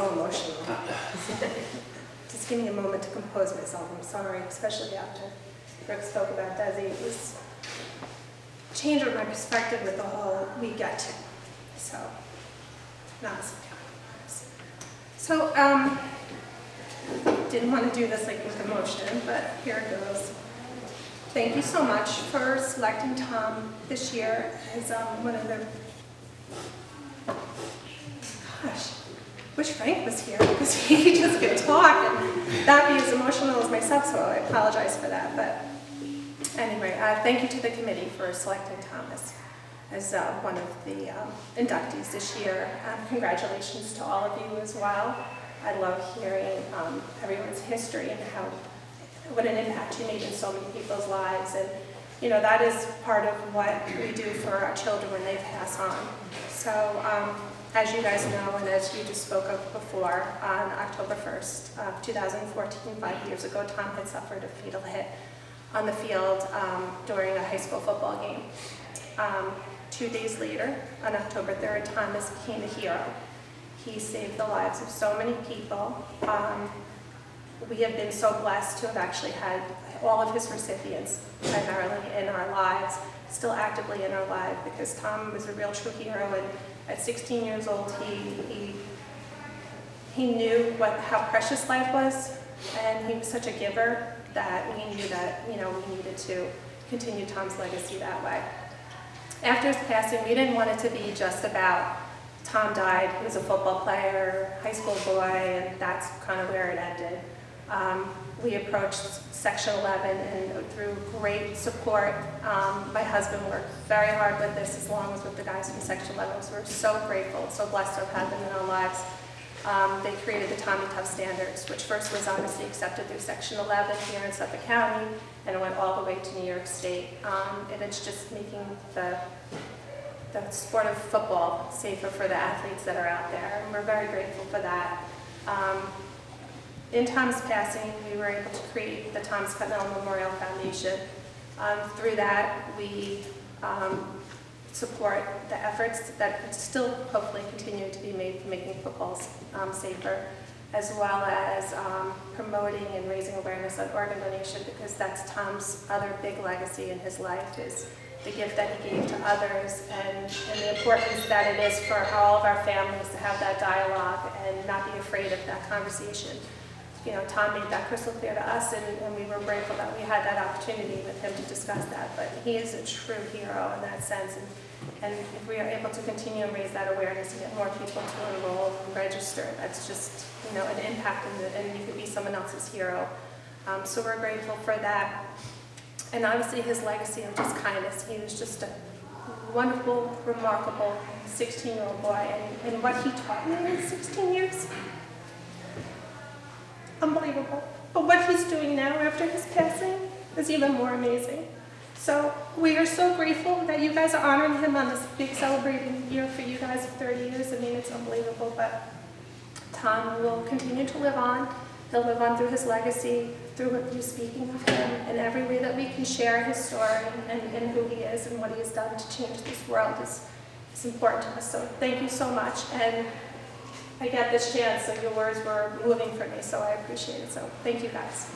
so emotional. Just give me a moment to compose myself. I'm sorry, especially after Rick spoke about Desi. It was changed my perspective with the whole we get to. So, not so good. So, didn't want to do this like with emotion, but here it goes. Thank you so much for selecting Tom this year as one of the. Gosh, wish Frank was here because he just could talk and not be as emotional as myself, so I apologize for that. But anyway, thank you to the committee for selecting Thomas as one of the inductees this year. Congratulations to all of you as well. I love hearing everyone's history and what an impact you made in so many people's lives. And you know, that is part of what we do for our children when they pass on. So as you guys know, and as you just spoke of before, on October 1st, 2014, 5 years ago, Tom had suffered a fatal hit on the field during a high school football game. 2 days later, on October 3rd, Thomas became a hero. He saved the lives of so many people. We have been so blessed to have actually had all of his recipients primarily in our lives, still actively in our lives, because Tom was a real true hero. And at 16 years old, he knew how precious life was, and he was such a giver that we knew that we needed to continue Tom's legacy that way. After his passing, we didn't want it to be just about Tom died. He was a football player, high school boy, and that's kind of where it ended. We approached Section 11, and through great support, my husband worked very hard with this, as long as with the guys from Section 11. So we're so grateful, so blessed to have had them in our lives. They created the Tommy Tough Standards, which first was obviously accepted through Section 11 here in Suffolk County, and it went all the way to New York State. And it's just making the sport of football safer for the athletes that are out there, and we're very grateful for that. In Tom's passing, we were able to create the Thomas Cutinella Memorial Foundation. Through that, we support the efforts that still hopefully continue to be made for making football safer, as well as promoting and raising awareness of organ donation, because that's Tom's other big legacy in his life, is the gift that he gave to others, and the importance that it is for all of our families to have that dialogue and not be afraid of that conversation. You know, Tom made that crystal clear to us, and we were grateful that we had that opportunity with him to discuss that. But he is a true hero in that sense, and if we are able to continue to raise that awareness and get more people to enroll and register, that's just, an impact, and you could be someone else's hero. So we're grateful for that. And obviously his legacy of just kindness. He was just a wonderful, remarkable 16-year-old boy, and what he taught me in 16 years, unbelievable. But what he's doing now after his passing is even more amazing. So we are so grateful that you guys are honoring him on this big celebrating year for you guys of 30 years. I mean, it's unbelievable, but Tom will continue to live on. He'll live on through his legacy, through speaking of him, and every way that we can share his story and who he is and what he has done to change this world is important to us. So thank you so much. And I got this chance, so your words were moving for me, so I appreciate it. So thank you guys.